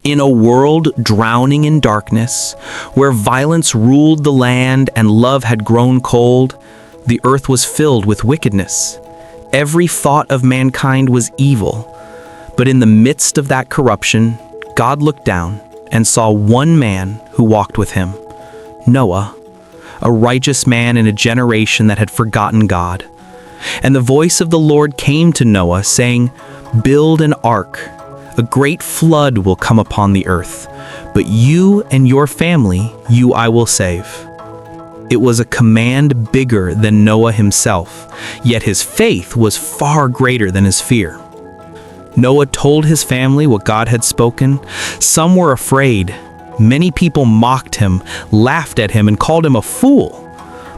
In a world drowning in darkness, where violence ruled the land and love had grown cold, the earth was filled with wickedness. Every thought of mankind was evil. But in the midst of that corruption, God looked down and saw one man who walked with him, Noah, a righteous man in a generation that had forgotten God. And the voice of the Lord came to Noah, saying, "Build an ark. A great flood will come upon the earth, but you and your family, I will save." It was a command bigger than Noah himself, yet his faith was far greater than his fear. Noah told his family what God had spoken. Some were afraid. Many people mocked him, laughed at him, and called him a fool.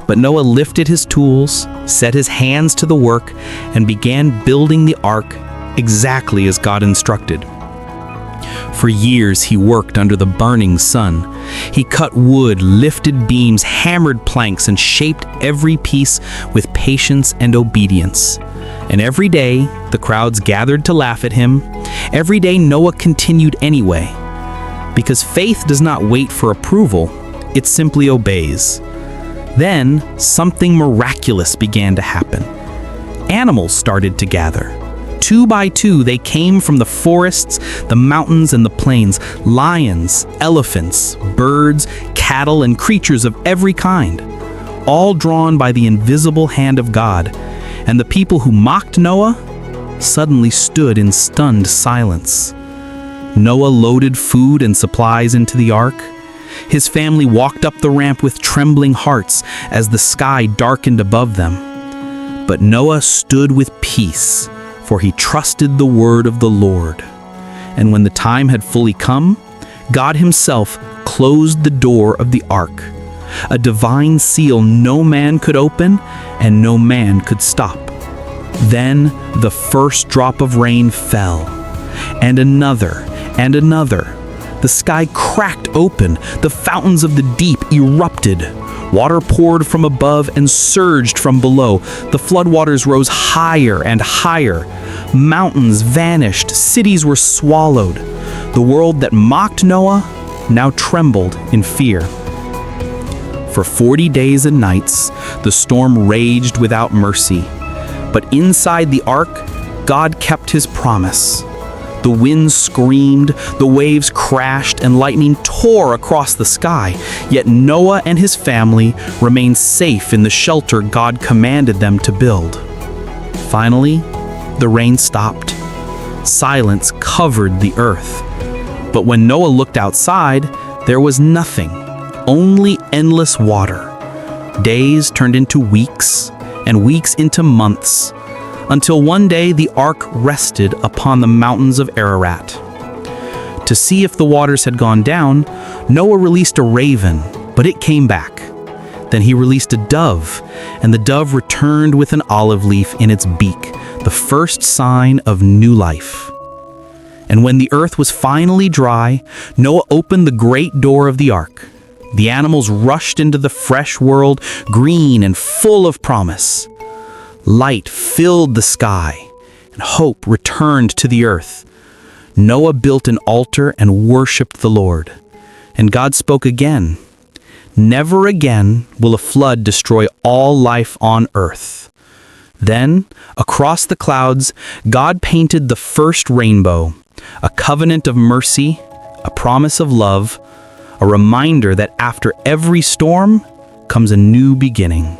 But Noah lifted his tools, set his hands to the work, and began building the ark exactly as God instructed. For years he worked under the burning sun. He cut wood, lifted beams, hammered planks, and shaped every piece with patience and obedience. And every day the crowds gathered to laugh at him. Every day Noah continued anyway. Because faith does not wait for approval, it simply obeys. Then something miraculous began to happen. Animals started to gather. 2 by 2 they came from the forests, the mountains, and the plains. Lions, elephants, birds, cattle, and creatures of every kind, all drawn by the invisible hand of God. And the people who mocked Noah suddenly stood in stunned silence. Noah loaded food and supplies into the ark. His family walked up the ramp with trembling hearts as the sky darkened above them. But Noah stood with peace, for he trusted the word of the Lord. And when the time had fully come, God himself closed the door of the ark, a divine seal no man could open and no man could stop. Then the first drop of rain fell, and another and another. The sky cracked open, the fountains of the deep erupted. Water poured from above and surged from below. The floodwaters rose higher and higher. Mountains vanished, cities were swallowed. The world that mocked Noah now trembled in fear. For 40 days and nights, the storm raged without mercy. But inside the ark, God kept his promise. The winds screamed, the waves crashed, and lightning tore across the sky. Yet Noah and his family remained safe in the shelter God commanded them to build. Finally, the rain stopped. Silence covered the earth. But when Noah looked outside, there was nothing, only endless water. Days turned into weeks, and weeks into months, until one day the ark rested upon the mountains of Ararat. To see if the waters had gone down, Noah released a raven, but it came back. Then he released a dove, and the dove returned with an olive leaf in its beak, the first sign of new life. And when the earth was finally dry, Noah opened the great door of the ark. The animals rushed into the fresh world, green and full of promise. Light filled the sky, and hope returned to the earth. Noah built an altar and worshipped the Lord. And God spoke again. Never again will a flood destroy all life on earth. Then, across the clouds, God painted the first rainbow, a covenant of mercy, a promise of love, a reminder that after every storm comes a new beginning.